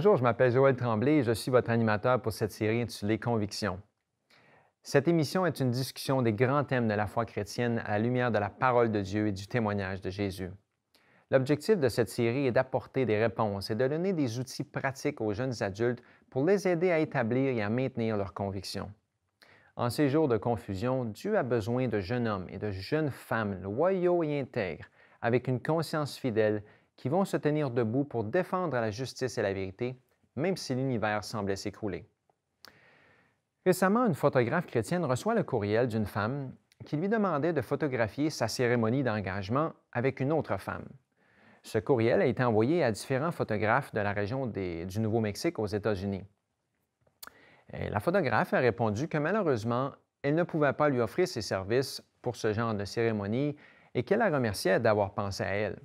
Bonjour, je m'appelle Joël Tremblay et je suis votre animateur pour cette série intitulée Conviction. Cette émission est une discussion des grands thèmes de la foi chrétienne à la lumière de la parole de Dieu et du témoignage de Jésus. L'objectif de cette série est d'apporter des réponses et de donner des outils pratiques aux jeunes adultes pour les aider à établir et à maintenir leurs convictions. En ces jours de confusion, Dieu a besoin de jeunes hommes et de jeunes femmes loyaux et intègres, avec une conscience fidèle, qui vont se tenir debout pour défendre la justice et la vérité, même si l'univers semblait s'écrouler. Récemment, une photographe chrétienne reçoit le courriel d'une femme qui lui demandait de photographier sa cérémonie d'engagement avec une autre femme. Ce courriel a été envoyé à différents photographes de la région du Nouveau-Mexique aux États-Unis. La photographe a répondu que malheureusement, elle ne pouvait pas lui offrir ses services pour ce genre de cérémonie et qu'elle la remerciait d'avoir pensé à elle.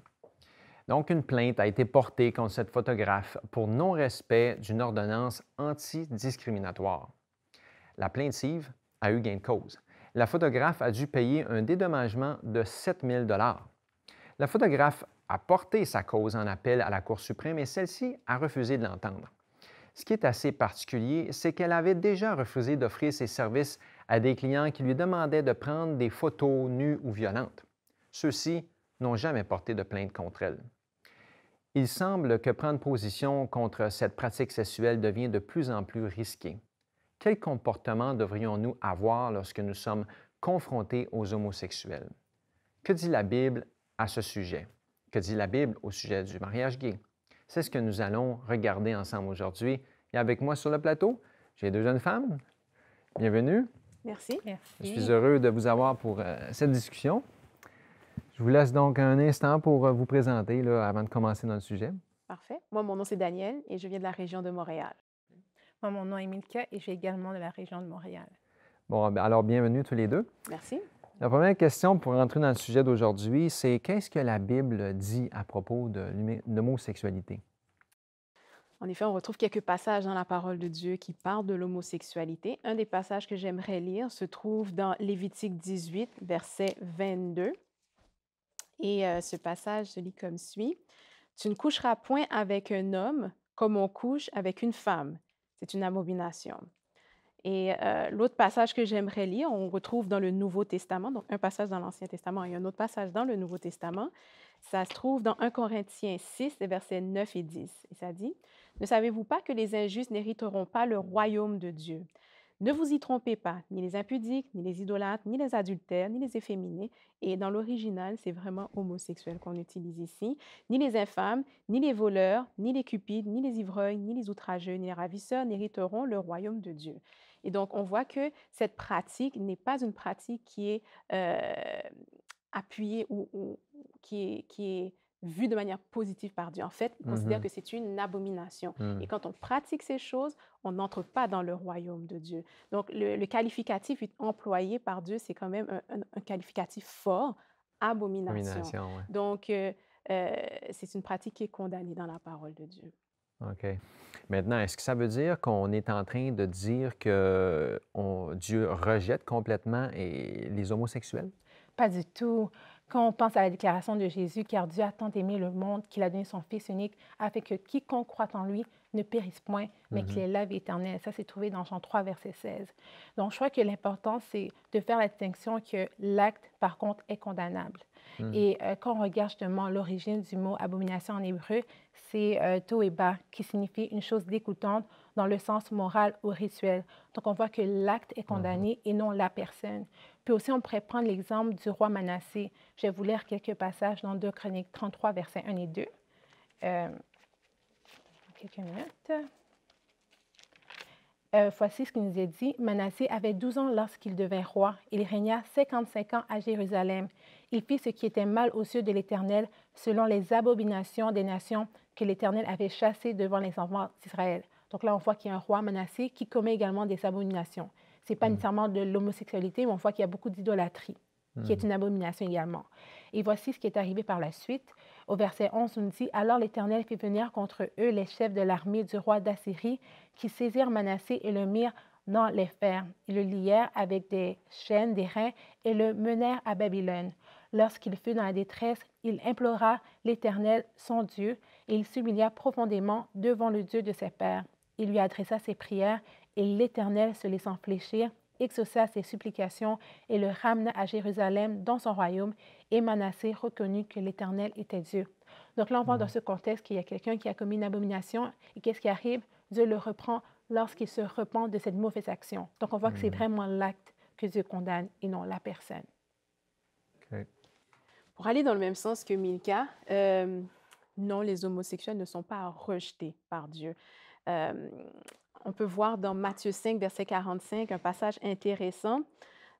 Donc, une plainte a été portée contre cette photographe pour non-respect d'une ordonnance antidiscriminatoire. La plaintive a eu gain de cause. La photographe a dû payer un dédommagement de 7 000 La photographe a porté sa cause en appel à la Cour suprême et celle-ci a refusé de l'entendre. Ce qui est assez particulier, c'est qu'elle avait déjà refusé d'offrir ses services à des clients qui lui demandaient de prendre des photos nues ou violentes. Ceux-ci n'ont jamais porté de plainte contre elle. Il semble que prendre position contre cette pratique sexuelle devient de plus en plus risqué. Quel comportement devrions-nous avoir lorsque nous sommes confrontés aux homosexuels? Que dit la Bible à ce sujet? Que dit la Bible au sujet du mariage gay? C'est ce que nous allons regarder ensemble aujourd'hui. Et avec moi sur le plateau, j'ai deux jeunes femmes. Bienvenue. Merci. Je suis heureux de vous avoir pour cette discussion. Je vous laisse donc un instant pour vous présenter là, avant de commencer dans le sujet. Parfait. Moi, mon nom, c'est Daniel et je viens de la région de Montréal. Moi, mon nom est Milka et je suis également de la région de Montréal. Bon, alors bienvenue tous les deux. Merci. La première question pour rentrer dans le sujet d'aujourd'hui, c'est qu'est-ce que la Bible dit à propos de l'homosexualité? En effet, on retrouve quelques passages dans la parole de Dieu qui parlent de l'homosexualité. Un des passages que j'aimerais lire se trouve dans Lévitique 18, verset 22. Et ce passage se lit comme suit. « Tu ne coucheras point avec un homme comme on couche avec une femme. C'est une abomination. » Et l'autre passage que j'aimerais lire, on retrouve dans le Nouveau Testament, donc un passage dans l'Ancien Testament et un autre passage dans le Nouveau Testament. Ça se trouve dans 1 Corinthiens 6, les versets 9 et 10. Et ça dit, « Ne savez-vous pas que les injustes n'hériteront pas le royaume de Dieu? Ne vous y trompez pas, ni les impudiques, ni les idolâtres, ni les adultères, ni les efféminés. » Et dans l'original, c'est vraiment homosexuel qu'on utilise ici. « Ni les infâmes, ni les voleurs, ni les cupides, ni les ivrognes, ni les outrageux, ni les ravisseurs n'hériteront le royaume de Dieu. » Et donc, on voit que cette pratique n'est pas une pratique qui est appuyée ou qui est vue de manière positive par Dieu. En fait, il considère que c'est une abomination. Et quand on pratique ces choses, on n'entre pas dans le royaume de Dieu. Donc, le qualificatif employé par Dieu, c'est quand même un qualificatif fort, abomination. Ouais. Donc, c'est une pratique qui est condamnée dans la parole de Dieu. OK. Maintenant, est-ce que ça veut dire qu'on est en train de dire que Dieu rejette complètement les homosexuels? Pas du tout. Quand on pense à la déclaration de Jésus, car Dieu a tant aimé le monde qu'il a donné son Fils unique, afin que quiconque croit en lui ne périsse point, mais qu'il ait la vie éternelle. Ça, c'est trouvé dans Jean 3, verset 16. Donc, je crois que l'important, c'est de faire la distinction que l'acte, par contre, est condamnable. Et quand on regarde justement l'origine du mot abomination en hébreu, c'est toéba, qui signifie une chose dégoûtante dans le sens moral ou rituel. Donc, on voit que l'acte est condamné et non la personne. Puis aussi, on pourrait prendre l'exemple du roi Manassé. Je vais vous lire quelques passages dans 2 Chroniques 33, versets 1 et 2. Quelques minutes. Voici ce qu'il nous est dit. Manassé avait 12 ans lorsqu'il devint roi. Il régna 55 ans à Jérusalem. Il fit ce qui était mal aux yeux de l'Éternel, selon les abominations des nations que l'Éternel avait chassées devant les enfants d'Israël. Donc là, on voit qu'il y a un roi Manassé qui commet également des abominations. Ce n'est pas nécessairement de l'homosexualité, mais on voit qu'il y a beaucoup d'idolâtrie, qui est une abomination également. Et voici ce qui est arrivé par la suite. Au verset 11, on nous dit « Alors l'Éternel fit venir contre eux les chefs de l'armée du roi d'Assyrie, qui saisirent Manassé et le mirent dans les fers. Ils le lièrent avec des chaînes, des reins, et le menèrent à Babylone. Lorsqu'il fut dans la détresse, il implora l'Éternel, son Dieu, et il s'humilia profondément devant le Dieu de ses pères. Il lui adressa ses prières, et l'Éternel, se laissant fléchir, exauça ses supplications et le ramena à Jérusalem dans son royaume, et Manassé reconnut que l'Éternel était Dieu. Donc là, on voit dans ce contexte qu'il y a quelqu'un qui a commis une abomination, et qu'est-ce qui arrive? Dieu le reprend lorsqu'il se repent de cette mauvaise action. Donc on voit que c'est vraiment l'acte que Dieu condamne et non la personne. OK. Pour aller dans le même sens que Milka, non, les homosexuels ne sont pas rejetés par Dieu. On peut voir dans Matthieu 5, verset 45, un passage intéressant.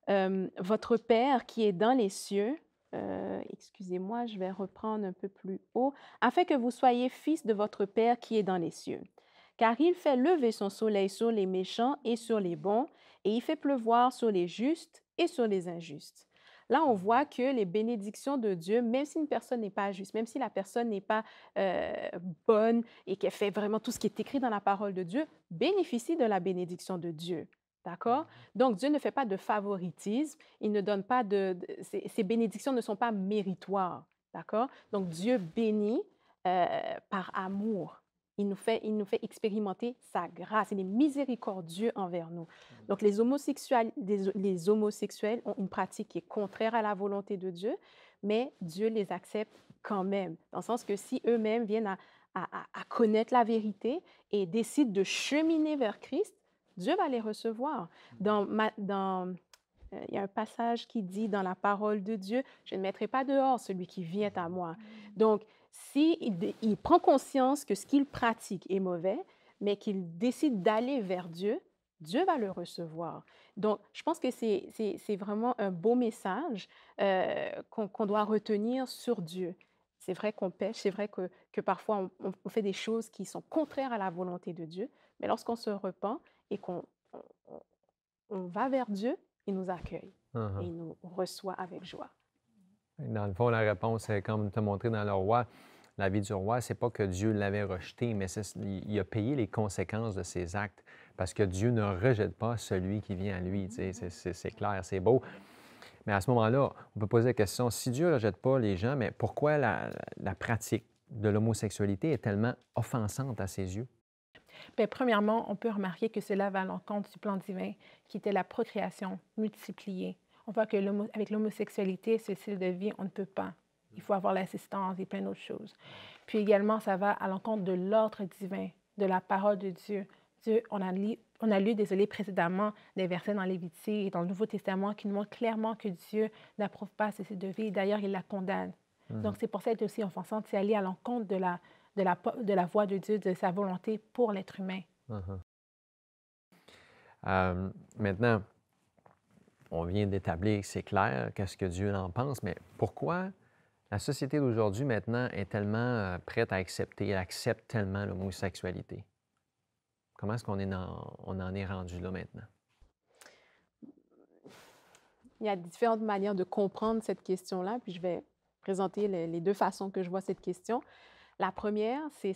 Votre Père qui est dans les cieux, excusez-moi, je vais reprendre un peu plus haut, afin que vous soyez fils de votre Père qui est dans les cieux. Car il fait lever son soleil sur les méchants et sur les bons, et il fait pleuvoir sur les justes et sur les injustes. Là, on voit que les bénédictions de Dieu, même si une personne n'est pas juste, même si la personne n'est pas bonne et qu'elle fait vraiment tout ce qui est écrit dans la parole de Dieu, bénéficie de la bénédiction de Dieu. D'accord? Donc, Dieu ne fait pas de favoritisme, il ne donne pas ces bénédictions ne sont pas méritoires. D'accord? Donc, Dieu bénit par amour. Il nous fait expérimenter sa grâce. Il est miséricordieux envers nous. Donc, les homosexuels ont une pratique qui est contraire à la volonté de Dieu, mais Dieu les accepte quand même, dans le sens que si eux-mêmes viennent à connaître la vérité et décident de cheminer vers Christ, Dieu va les recevoir. Il y a un passage qui dit dans la parole de Dieu, « Je ne mettrai pas dehors celui qui vient à moi. » Donc, s'il prend conscience que ce qu'il pratique est mauvais, mais qu'il décide d'aller vers Dieu, Dieu va le recevoir. Donc, je pense que c'est vraiment un beau message qu'on doit retenir sur Dieu. C'est vrai qu'on pêche, c'est vrai que parfois on fait des choses qui sont contraires à la volonté de Dieu, mais lorsqu'on se repent et qu'on va vers Dieu, il nous accueille et il nous reçoit avec joie. Dans le fond, la réponse est comme tu as montré dans le roi. La vie du roi, c'est pas que Dieu l'avait rejeté, mais il a payé les conséquences de ses actes parce que Dieu ne rejette pas celui qui vient à lui. C'est clair, c'est beau. Mais à ce moment-là, on peut poser la question, si Dieu ne rejette pas les gens, mais pourquoi la pratique de l'homosexualité est tellement offensante à ses yeux? Bien, premièrement, on peut remarquer que cela va à l'encontre du plan divin, qui était la procréation multipliée. On voit que avec l'homosexualité, ce style de vie, on ne peut pas. Il faut avoir l'assistance et plein d'autres choses. Puis également, ça va à l'encontre de l'ordre divin, de la parole de Dieu. On a lu, désolé, précédemment, des versets dans Lévitique et dans le Nouveau Testament qui nous montrent clairement que Dieu n'approuve pas ce style de vie. D'ailleurs, il la condamne. Donc, c'est pour ça qu'elle est aussi offensante, c'est aller à l'encontre de la voix de Dieu, de sa volonté pour l'être humain. Maintenant, on vient d'établir que c'est clair, qu'est-ce que Dieu en pense, mais pourquoi la société d'aujourd'hui, maintenant, est tellement prête à accepter, elle accepte tellement l'homosexualité? Comment est-ce qu'on on en est rendu là maintenant? Il y a différentes manières de comprendre cette question-là, puis je vais présenter les deux façons que je vois cette question. La première, je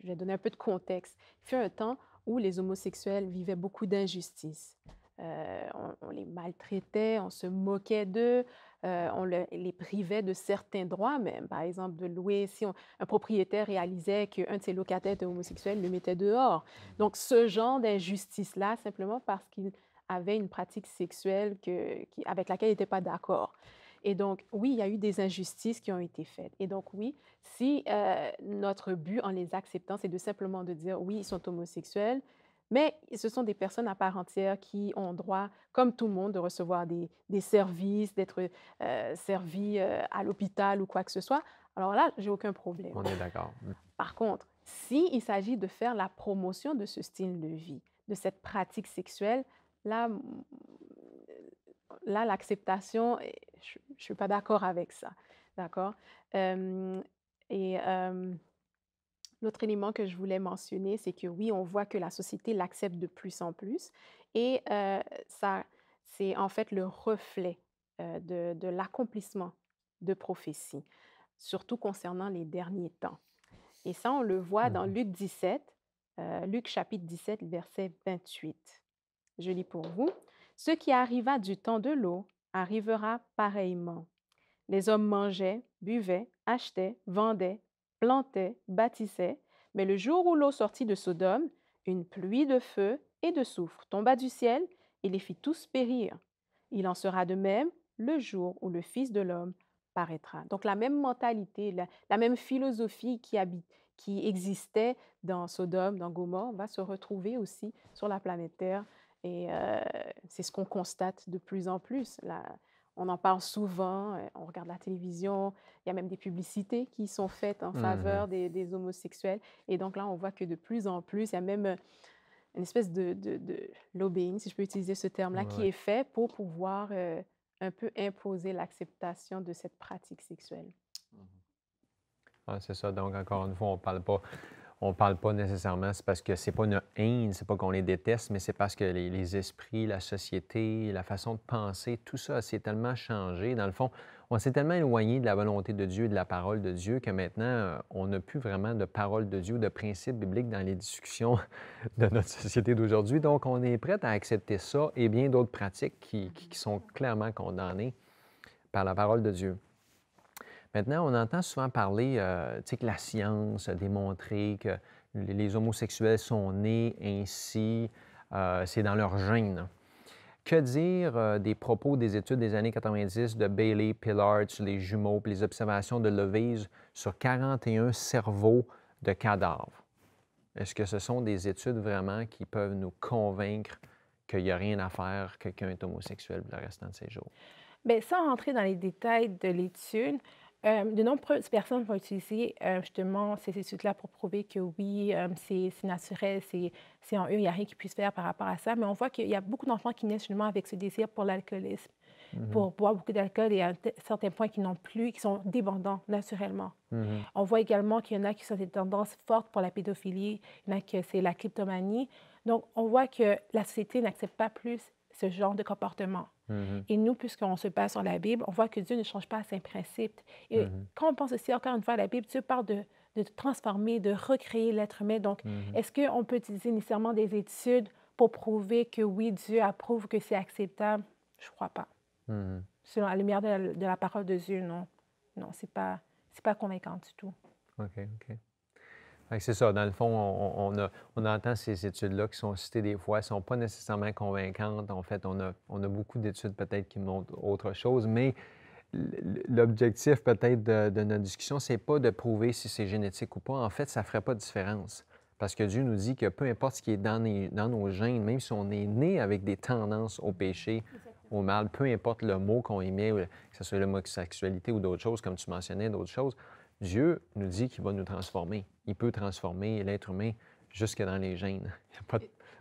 vais donner un peu de contexte. Il fut un temps où les homosexuels vivaient beaucoup d'injustices. On les maltraitait, on se moquait d'eux, on les privait de certains droits, même. Par exemple, de louer, si un propriétaire réalisait qu'un de ses locataires était homosexuel, il le mettait dehors. Donc, ce genre d'injustice-là, simplement parce qu'il avait une pratique sexuelle avec laquelle il n'était pas d'accord. Et donc, oui, il y a eu des injustices qui ont été faites. Et donc, oui, si notre but en les acceptant, c'est simplement de dire, oui, ils sont homosexuels, mais ce sont des personnes à part entière qui ont droit, comme tout le monde, de recevoir des services, d'être servis à l'hôpital ou quoi que ce soit. Alors là, j'ai aucun problème. On est d'accord. Par contre, s'il s'agit de faire la promotion de ce style de vie, de cette pratique sexuelle, là, l'acceptation, je ne suis pas d'accord avec ça. D'accord? L'autre élément que je voulais mentionner, c'est que oui, on voit que la société l'accepte de plus en plus et ça, c'est en fait le reflet de l'accomplissement de prophéties, surtout concernant les derniers temps. Et ça, on le voit dans Luc 17, Luc chapitre 17, verset 28. Je lis pour vous. « Ce qui arriva du temps de l'eau arrivera pareillement. Les hommes mangeaient, buvaient, achetaient, vendaient, plantaient, bâtissaient. Mais le jour où l'eau sortit de Sodome, une pluie de feu et de soufre tomba du ciel et les fit tous périr. Il en sera de même le jour où le Fils de l'homme paraîtra. Donc la même mentalité, la même philosophie qui existait dans Sodome, dans Gomorrhe, va se retrouver aussi sur la planète Terre. Et c'est ce qu'on constate de plus en plus. On en parle souvent, on regarde la télévision, il y a même des publicités qui sont faites en faveur des homosexuels. Et donc là, on voit que de plus en plus, il y a même une espèce de lobbying, si je peux utiliser ce terme-là, qui est fait pour pouvoir un peu imposer l'acceptation de cette pratique sexuelle. Ah, c'est ça. Donc, encore une fois, on parle pas nécessairement, c'est parce que c'est pas une haine, c'est pas qu'on les déteste, mais c'est parce que les esprits, la société, la façon de penser, tout ça s'est tellement changé. Dans le fond, on s'est tellement éloigné de la volonté de Dieu et de la parole de Dieu que maintenant, on n'a plus vraiment de parole de Dieu, de principes bibliques dans les discussions de notre société d'aujourd'hui. Donc, on est prêt à accepter ça et bien d'autres pratiques qui sont clairement condamnées par la parole de Dieu. Maintenant, on entend souvent parler que la science a démontré que les homosexuels sont nés ainsi, c'est dans leur gène. Que dire des propos des études des années 90 de Bailey, Pillard sur les jumeaux, puis les observations de Levise sur 41 cerveaux de cadavres? Est-ce que ce sont des études vraiment qui peuvent nous convaincre qu'il n'y a rien à faire, que quelqu'un est homosexuel pour le restant de ses jours? Bien, sans rentrer dans les détails de l'étude, de nombreuses personnes vont utiliser justement ces études-là pour prouver que oui, c'est naturel, c'est en eux, il n'y a rien qu'ils puissent faire par rapport à ça. Mais on voit qu'il y a beaucoup d'enfants qui naissent justement avec ce désir pour l'alcoolisme, pour boire beaucoup d'alcool et à un certain point qui sont dépendants naturellement. On voit également qu'il y en a qui ont des tendances fortes pour la pédophilie, il y en a que c'est la kleptomanie. Donc, on voit que la société n'accepte pas plus ce genre de comportement. Et nous, puisqu'on se base sur la Bible, on voit que Dieu ne change pas ses principes. Et quand on pense aussi, encore une fois, à la Bible, Dieu parle de transformer, de recréer l'être humain. Donc, est-ce qu'on peut utiliser nécessairement des études pour prouver que oui, Dieu approuve que c'est acceptable? Je ne crois pas. Selon la lumière de la parole de Dieu, non. Non, c'est pas convaincant du tout. OK. C'est ça. Dans le fond, on entend ces études-là qui sont citées des fois, elles ne sont pas nécessairement convaincantes. En fait, on a beaucoup d'études peut-être qui montrent autre chose, mais l'objectif peut-être de notre discussion, c'est pas de prouver si c'est génétique ou pas. En fait, ça ne ferait pas de différence. Parce que Dieu nous dit que peu importe ce qui est dans nos gènes, même si on est né avec des tendances au péché, au mal, peu importe le mot qu'on émet, que ce soit l'homosexualité ou d'autres choses, comme tu mentionnais, d'autres choses, Dieu nous dit qu'il va nous transformer. Il peut transformer l'être humain jusque dans les gènes. Il n'y a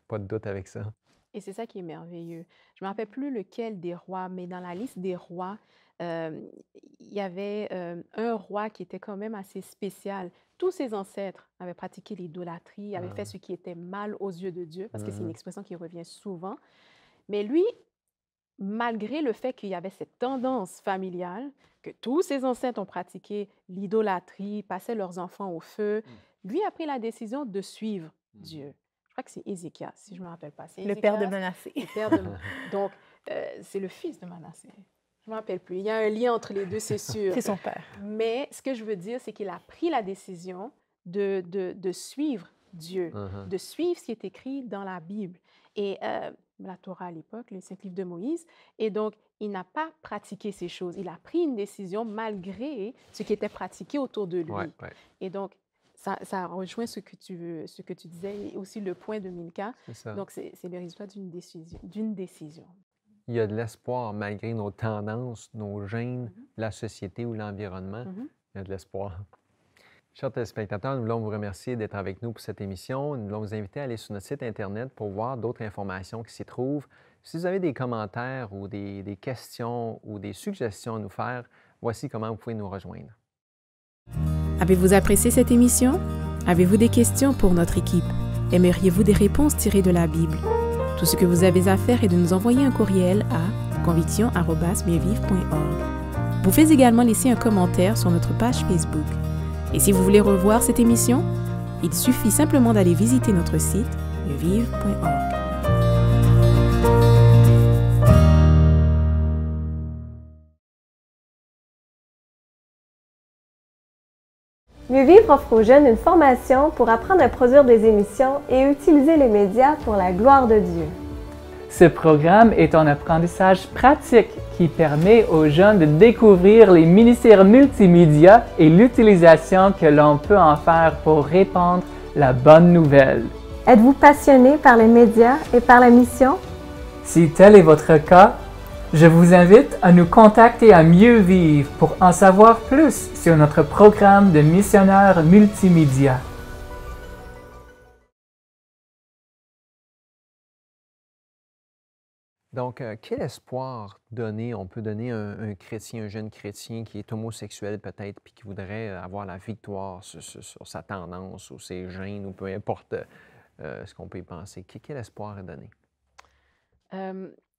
pas de doute avec ça. Et c'est ça qui est merveilleux. Je ne me rappelle plus lequel des rois, mais dans la liste des rois, il y avait un roi qui était quand même assez spécial. Tous ses ancêtres avaient pratiqué l'idolâtrie, avaient fait ce qui était mal aux yeux de Dieu, parce que c'est une expression qui revient souvent. Mais lui, malgré le fait qu'il y avait cette tendance familiale, que tous ses ancêtres ont pratiqué l'idolâtrie, passaient leurs enfants au feu, lui a pris la décision de suivre Dieu. Je crois que c'est Ézéchias, si je ne me rappelle pas. Le père de Manassé. Donc, c'est le fils de Manassé. Je ne me rappelle plus. Il y a un lien entre les deux, c'est sûr. C'est son père. Mais ce que je veux dire, c'est qu'il a pris la décision de suivre Dieu, de suivre ce qui est écrit dans la Bible. Et la Torah à l'époque, les 5 livres de Moïse. Et donc, il n'a pas pratiqué ces choses. Il a pris une décision malgré ce qui était pratiqué autour de lui. Et donc, ça rejoint ce que tu disais et aussi le point de Milka. Donc, c'est le résultat d'une décision. Il y a de l'espoir malgré nos tendances, nos gènes, la société ou l'environnement. Il y a de l'espoir. Chers téléspectateurs, nous voulons vous remercier d'être avec nous pour cette émission. Nous voulons vous inviter à aller sur notre site Internet pour voir d'autres informations qui s'y trouvent. Si vous avez des commentaires ou des questions ou des suggestions à nous faire, voici comment vous pouvez nous rejoindre. Avez-vous apprécié cette émission? Avez-vous des questions pour notre équipe? Aimeriez-vous des réponses tirées de la Bible? Tout ce que vous avez à faire est de nous envoyer un courriel à conviction@bienvivre.org. Vous pouvez également laisser un commentaire sur notre page Facebook. Et si vous voulez revoir cette émission, il suffit simplement d'aller visiter notre site bienvivre.org. Mieux Vivre offre aux jeunes une formation pour apprendre à produire des émissions et utiliser les médias pour la gloire de Dieu. Ce programme est un apprentissage pratique qui permet aux jeunes de découvrir les ministères multimédia et l'utilisation que l'on peut en faire pour répandre la bonne nouvelle. Êtes-vous passionné par les médias et par la mission? Si tel est votre cas, je vous invite à nous contacter à Mieux Vivre pour en savoir plus sur notre programme de missionnaires multimédia. Donc, quel espoir on peut donner à un chrétien, un jeune chrétien qui est homosexuel peut-être, puis qui voudrait avoir la victoire sur sa tendance ou ses gènes, ou peu importe ce qu'on peut y penser. Quel espoir est donné?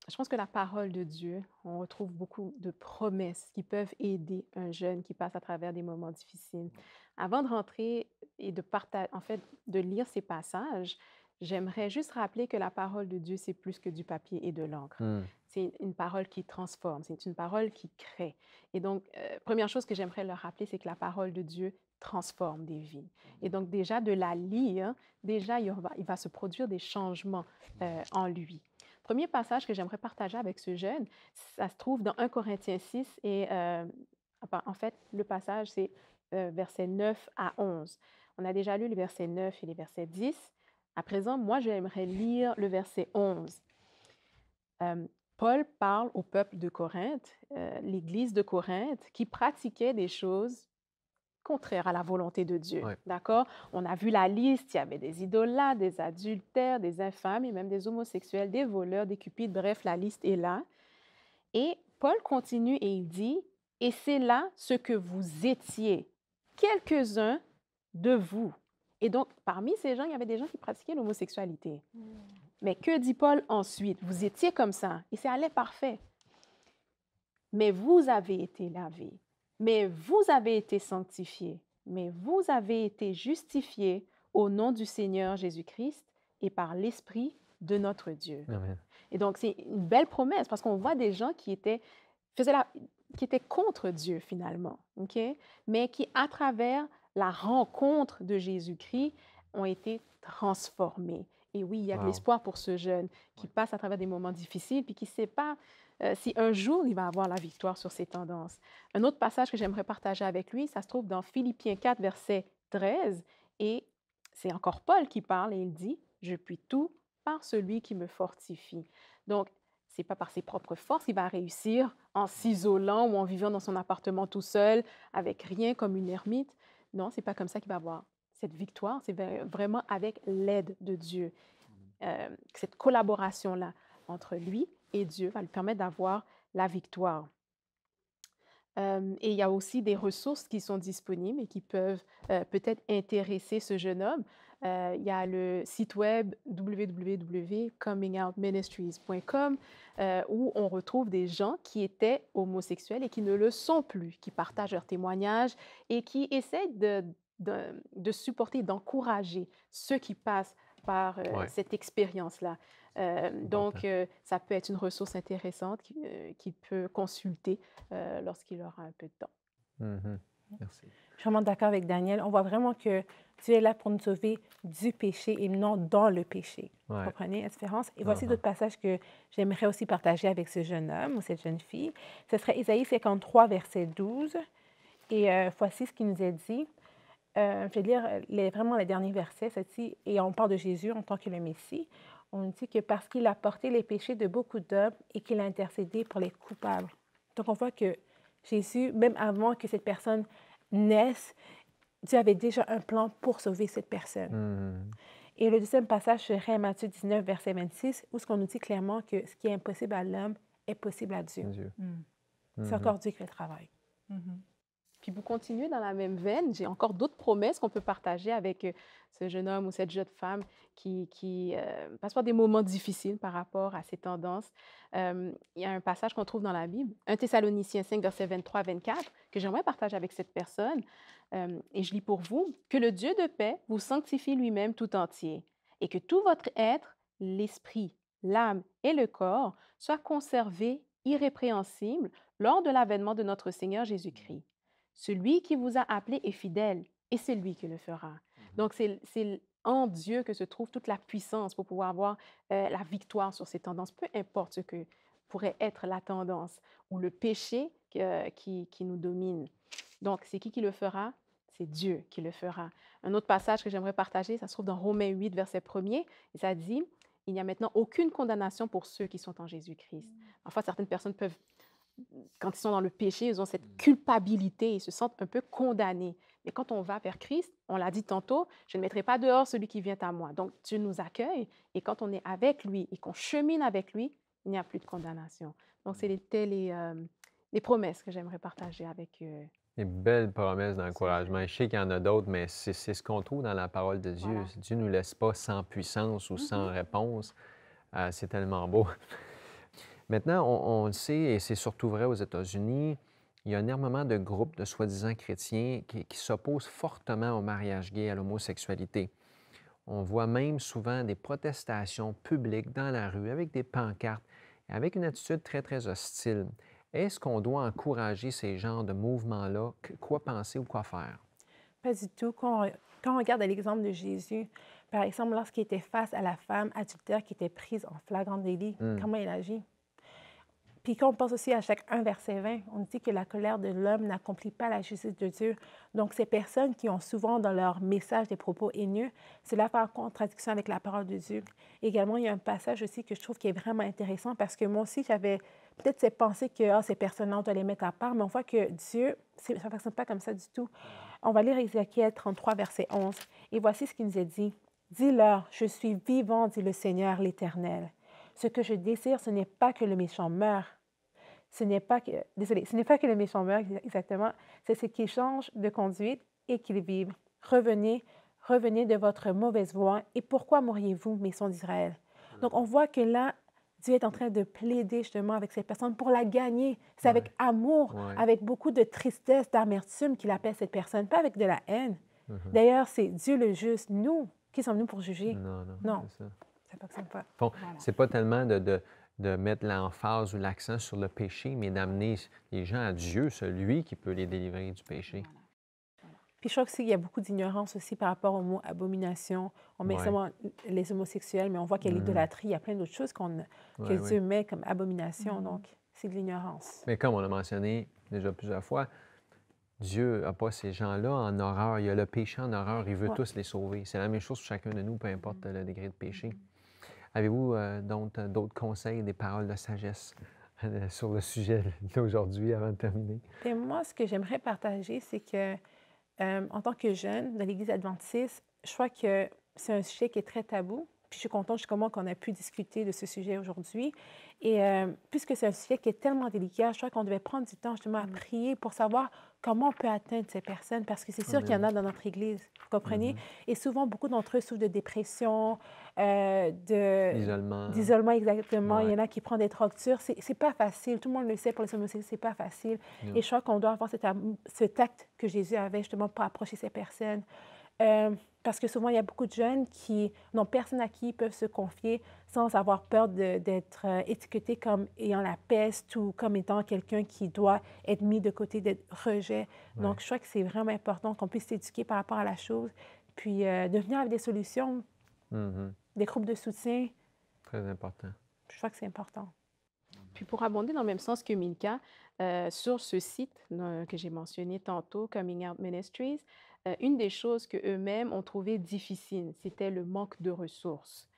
Je pense que la parole de Dieu, on retrouve beaucoup de promesses qui peuvent aider un jeune qui passe à travers des moments difficiles. Avant de rentrer et de lire ces passages, j'aimerais juste rappeler que la parole de Dieu, c'est plus que du papier et de l'encre. C'est une parole qui transforme, c'est une parole qui crée. Et donc, première chose que j'aimerais leur rappeler, c'est que la parole de Dieu transforme des vies. Et donc, déjà, de la lire, déjà, il va se produire des changements en lui. Premier passage que j'aimerais partager avec ce jeune, ça se trouve dans 1 Corinthiens 6 et en fait, le passage, c'est versets 9 à 11. On a déjà lu les versets 9 et les versets 10. À présent, moi, j'aimerais lire le verset 11. Paul parle au peuple de Corinthe, l'Église de Corinthe, qui pratiquait des choses contraires à la volonté de Dieu. Ouais. D'accord? On a vu la liste, il y avait des idolâtres, des adultères, des infâmes et même des homosexuels, des voleurs, des cupides, bref, la liste est là. Et Paul continue et il dit, « Et c'est là ce que vous étiez, quelques-uns de vous. » Et donc, parmi ces gens, il y avait des gens qui pratiquaient l'homosexualité. Mais que dit Paul ensuite? Vous étiez comme ça, et c'est allé parfait. Mais vous avez été lavés, mais vous avez été sanctifiés, mais vous avez été justifiés au nom du Seigneur Jésus-Christ et par l'Esprit de notre Dieu. Amen. Et donc, c'est une belle promesse parce qu'on voit des gens qui étaient contre Dieu finalement, ok? Mais qui, à travers la rencontre de Jésus-Christ, ont été transformés. Et oui, il y a de l'espoir pour ce jeune qui passe à travers des moments difficiles puis qui ne sait pas si un jour il va avoir la victoire sur ses tendances. Un autre passage que j'aimerais partager avec lui, ça se trouve dans Philippiens 4, verset 13, et c'est encore Paul qui parle et il dit « Je puis tout par celui qui me fortifie ». Donc, ce n'est pas par ses propres forces qu'il va réussir en s'isolant ou en vivant dans son appartement tout seul, avec rien comme une ermite. Non, ce n'est pas comme ça qu'il va avoir cette victoire. C'est vraiment avec l'aide de Dieu. Cette collaboration-là entre lui et Dieu va lui permettre d'avoir la victoire. Et il y a aussi des ressources qui sont disponibles et qui peuvent peut-être intéresser ce jeune homme. Il y a le site web www.comingoutministries.com où on retrouve des gens qui étaient homosexuels et qui ne le sont plus, qui partagent leurs témoignages et qui essaient de supporter, d'encourager ceux qui passent par cette expérience-là. Donc, ça peut être une ressource intéressante qu'il peut consulter lorsqu'il aura un peu de temps. Merci. Je suis vraiment d'accord avec Daniel. On voit vraiment que Dieu est là pour nous sauver du péché et non dans le péché. Vous comprenez la différence? Et voici d'autres passages que j'aimerais aussi partager avec ce jeune homme ou cette jeune fille. Ce serait Ésaïe 53, verset 12. Et voici ce qui nous est dit. Je vais lire vraiment les derniers versets. Ceci, et on parle de Jésus en tant que le Messie. On dit que parce qu'il a porté les péchés de beaucoup d'hommes et qu'il a intercédé pour les coupables. Donc, on voit que Jésus, même avant que cette personne naisse, Dieu avait déjà un plan pour sauver cette personne. Et le deuxième passage serait Matthieu 19, verset 26, où ce qu'on nous dit clairement que ce qui est impossible à l'homme est possible à Dieu. C'est encore Dieu qui fait le travail. Puis vous continuez dans la même veine, j'ai encore d'autres promesses qu'on peut partager avec ce jeune homme ou cette jeune femme qui passe par des moments difficiles par rapport à ses tendances. Il y a un passage qu'on trouve dans la Bible, 1 Thessaloniciens 5, versets 23 à 24, que j'aimerais partager avec cette personne. Et je lis pour vous, « Que le Dieu de paix vous sanctifie lui-même tout entier, et que tout votre être, l'esprit, l'âme et le corps, soient conservés irrépréhensibles lors de l'avènement de notre Seigneur Jésus-Christ. Celui qui vous a appelé est fidèle, et c'est lui qui le fera. Donc, c'est en Dieu que se trouve toute la puissance pour pouvoir avoir la victoire sur ces tendances, peu importe ce que pourrait être la tendance ou le péché qui nous domine. Donc, c'est qui le fera? C'est Dieu qui le fera. Un autre passage que j'aimerais partager, ça se trouve dans Romains 8, verset 1er, et ça dit, il n'y a maintenant aucune condamnation pour ceux qui sont en Jésus-Christ. Parfois, certaines personnes peuvent, quand ils sont dans le péché, ils ont cette culpabilité, ils se sentent un peu condamnés. Mais quand on va vers Christ, on l'a dit tantôt, je ne mettrai pas dehors celui qui vient à moi. Donc, Dieu nous accueille et quand on est avec lui et qu'on chemine avec lui, il n'y a plus de condamnation. Donc, c'était les promesses que j'aimerais partager avec eux. Des belles promesses d'encouragement. Je sais qu'il y en a d'autres, mais c'est ce qu'on trouve dans la parole de Dieu. Voilà. Dieu ne nous laisse pas sans puissance ou sans réponse. C'est tellement beau. Maintenant, on le sait, et c'est surtout vrai aux États-Unis, il y a énormément de groupes de soi-disant chrétiens qui s'opposent fortement au mariage gay, à l'homosexualité. On voit même souvent des protestations publiques dans la rue avec des pancartes, avec une attitude très, très hostile. Est-ce qu'on doit encourager ces genres de mouvements-là? Quoi penser ou quoi faire? Pas du tout. Quand on regarde l'exemple de Jésus, par exemple, lorsqu'il était face à la femme adultère qui était prise en flagrant délit, comment il agit? Puis quand on pense aussi à chaque 1 verset 20, on dit que la colère de l'homme n'accomplit pas la justice de Dieu. Donc, ces personnes qui ont souvent dans leur message des propos haineux, cela fait en contradiction avec la parole de Dieu. Également, il y a un passage aussi que je trouve qui est vraiment intéressant parce que moi aussi, j'avais peut-être cette pensée que ces personnes-là, on doit les mettre à part, mais on voit que Dieu, ça ne fonctionne pas comme ça du tout. On va lire Ézéchiel 33, verset 11. Et voici ce qu'il nous est dit. « Dis-leur, je suis vivant, dit le Seigneur l'Éternel. Ce que je désire, ce n'est pas que le méchant meure. Ce n'est pas que le méchant meure, exactement. C'est ce qu'il change de conduite et qu'il vive. Revenez de votre mauvaise voie. Et pourquoi mourriez-vous, mes sons d'Israël? » Donc, on voit que là, Dieu est en train de plaider justement avec cette personne pour la gagner. C'est avec amour, avec beaucoup de tristesse, d'amertume qu'il appelle cette personne, pas avec de la haine. D'ailleurs, c'est Dieu le juste. Nous, qui sommes-nous pour juger? Non. Ça ne fonctionne pas. Bon, c'est pas tellement de mettre l'emphase ou l'accent sur le péché, mais d'amener les gens à Dieu, celui qui peut les délivrer du péché. Puis je crois qu'il y a beaucoup d'ignorance aussi par rapport au mot abomination. On met seulement les homosexuels, mais on voit qu'il y a l'idolâtrie. Il y a plein d'autres choses que Dieu met comme abomination. Donc, c'est de l'ignorance. Mais comme on l'a mentionné déjà plusieurs fois, Dieu n'a pas ces gens-là en horreur. Il y a le péché en horreur. Il veut tous les sauver. C'est la même chose pour chacun de nous, peu importe le degré de péché. Avez-vous d'autres conseils, des paroles de sagesse sur le sujet d'aujourd'hui avant de terminer? Et moi, ce que j'aimerais partager, c'est que en tant que jeune dans l'Église adventiste, je crois que c'est un sujet qui est très tabou. Puis je suis contente justement qu'on a pu discuter de ce sujet aujourd'hui. Et puisque c'est un sujet qui est tellement délicat, je crois qu'on devait prendre du temps justement à prier pour savoir comment on peut atteindre ces personnes, parce que c'est sûr qu'il y en a dans notre Église, vous comprenez? Et souvent, beaucoup d'entre eux souffrent de dépression, d'isolement, exactement. Il y en a qui prennent des drogues dures. C'est pas facile. Tout le monde le sait, pour les homosexuels, c'est pas facile. Et je crois qu'on doit avoir ce tact que Jésus avait justement pour approcher ces personnes. Parce que souvent, il y a beaucoup de jeunes qui n'ont personne à qui ils peuvent se confier sans avoir peur d'être étiquetés comme ayant la peste ou comme étant quelqu'un qui doit être mis de côté, d'être rejet. Donc, je crois que c'est vraiment important qu'on puisse s'éduquer par rapport à la chose, puis de venir avec des solutions, des groupes de soutien. Très important. Je crois que c'est important. Puis pour abonder dans le même sens que Milka, sur ce site que j'ai mentionné tantôt, Coming Out Ministries, une des choses qu'eux-mêmes ont trouvé difficile, c'était le manque de ressources.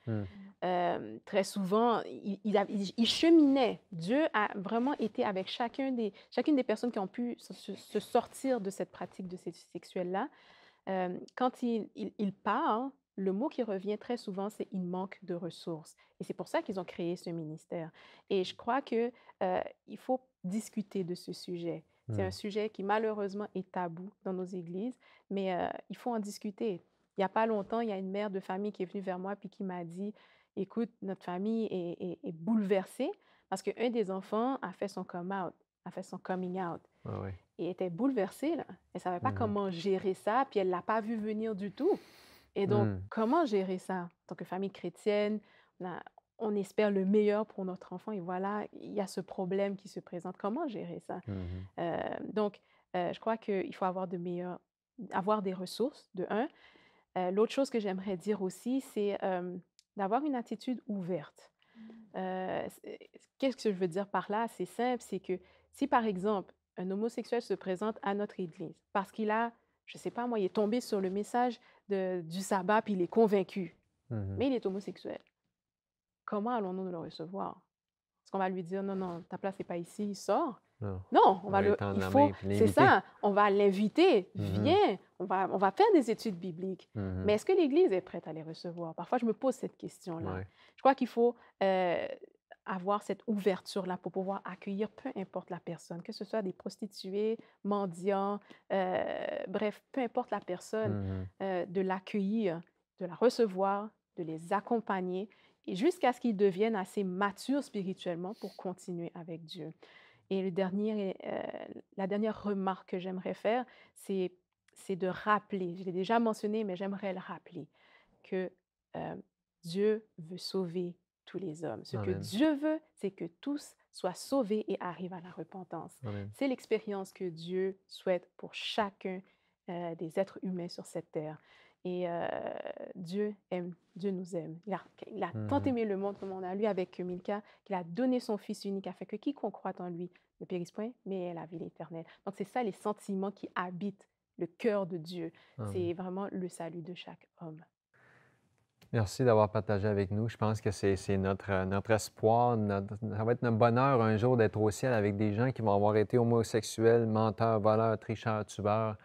Très souvent, ils cheminaient. Dieu a vraiment été avec chacune des personnes qui ont pu se sortir de cette pratique de sexuelle-là. Quand ils parlent, le mot qui revient très souvent, c'est « il manque de ressources ». Et c'est pour ça qu'ils ont créé ce ministère. Et je crois qu'il faut discuter de ce sujet. C'est un sujet qui, malheureusement, est tabou dans nos églises, mais il faut en discuter. Il n'y a pas longtemps, il y a une mère de famille qui est venue vers moi et qui m'a dit « Écoute, notre famille est bouleversée parce qu'un des enfants a fait son coming out. Et elle était bouleversée, là. Elle ne savait pas comment gérer ça, puis elle ne l'a pas vu venir du tout. Et donc, comment gérer ça? En tant que famille chrétienne, on espère le meilleur pour notre enfant et voilà, il y a ce problème qui se présente. Comment gérer ça? Donc, je crois qu'il faut avoir de meilleures avoir des ressources, de un. L'autre chose que j'aimerais dire aussi, c'est d'avoir une attitude ouverte. Qu'est-ce que je veux dire par là? C'est simple, c'est que si, par exemple, un homosexuel se présente à notre église parce qu'il a, je ne sais pas moi, il est tombé sur le message du sabbat, puis il est convaincu, mais il est homosexuel, comment allons-nous le recevoir? Est-ce qu'on va lui dire, non, non, ta place n'est pas ici, sors? Non, on va c'est ça, on va l'inviter, viens, on va faire des études bibliques. Mais est-ce que l'Église est prête à les recevoir? Parfois, je me pose cette question-là. Ouais. Je crois qu'il faut avoir cette ouverture-là pour pouvoir accueillir peu importe la personne, que ce soit des prostituées, mendiants, bref, peu importe la personne, de l'accueillir, de la recevoir, de les accompagner, et jusqu'à ce qu'ils deviennent assez matures spirituellement pour continuer avec Dieu. Et la dernière remarque que j'aimerais faire, c'est de rappeler, je l'ai déjà mentionné, mais j'aimerais le rappeler, que Dieu veut sauver tous les hommes. Ce que Amen. Dieu veut, c'est que tous soient sauvés et arrivent à la repentance. Amen. C'est l'expérience que Dieu souhaite pour chacun des êtres humains sur cette terre. Et Dieu nous aime. Il a tant aimé le monde, comme on a lu avec Milka, qu'il a donné son Fils unique afin que quiconque croit en lui ne périsse point, mais ait la vie éternelle. Donc, c'est ça les sentiments qui habitent le cœur de Dieu. C'est vraiment le salut de chaque homme. Merci d'avoir partagé avec nous. Je pense que c'est notre espoir, ça va être notre bonheur un jour d'être au ciel avec des gens qui vont avoir été homosexuels, menteurs, voleurs, tricheurs, tueurs,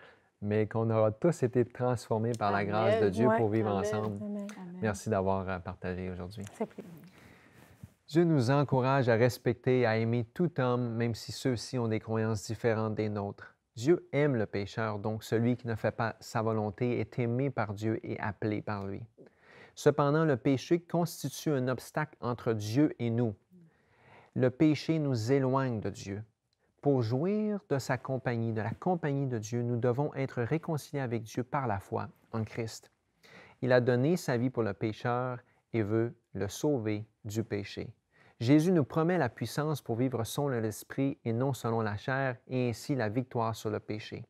mais qu'on aura tous été transformés par la grâce de Dieu pour vivre ensemble. Amen. Merci d'avoir partagé aujourd'hui. C'est plus. Dieu nous encourage à respecter et à aimer tout homme, même si ceux-ci ont des croyances différentes des nôtres. Dieu aime le pécheur, donc celui qui ne fait pas sa volonté est aimé par Dieu et appelé par lui. Cependant, le péché constitue un obstacle entre Dieu et nous. Le péché nous éloigne de Dieu. Pour jouir de sa compagnie, de la compagnie de Dieu, nous devons être réconciliés avec Dieu par la foi en Christ. Il a donné sa vie pour le pécheur et veut le sauver du péché. Jésus nous promet la puissance pour vivre selon l'Esprit et non selon la chair, et ainsi la victoire sur le péché.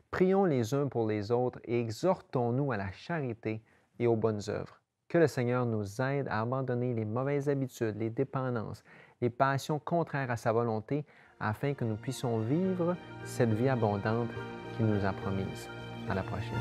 Prions les uns pour les autres et exhortons-nous à la charité et aux bonnes œuvres. Que le Seigneur nous aide à abandonner les mauvaises habitudes, les dépendances, les passions contraires à sa volonté, afin que nous puissions vivre cette vie abondante qu'il nous a promise. À la prochaine.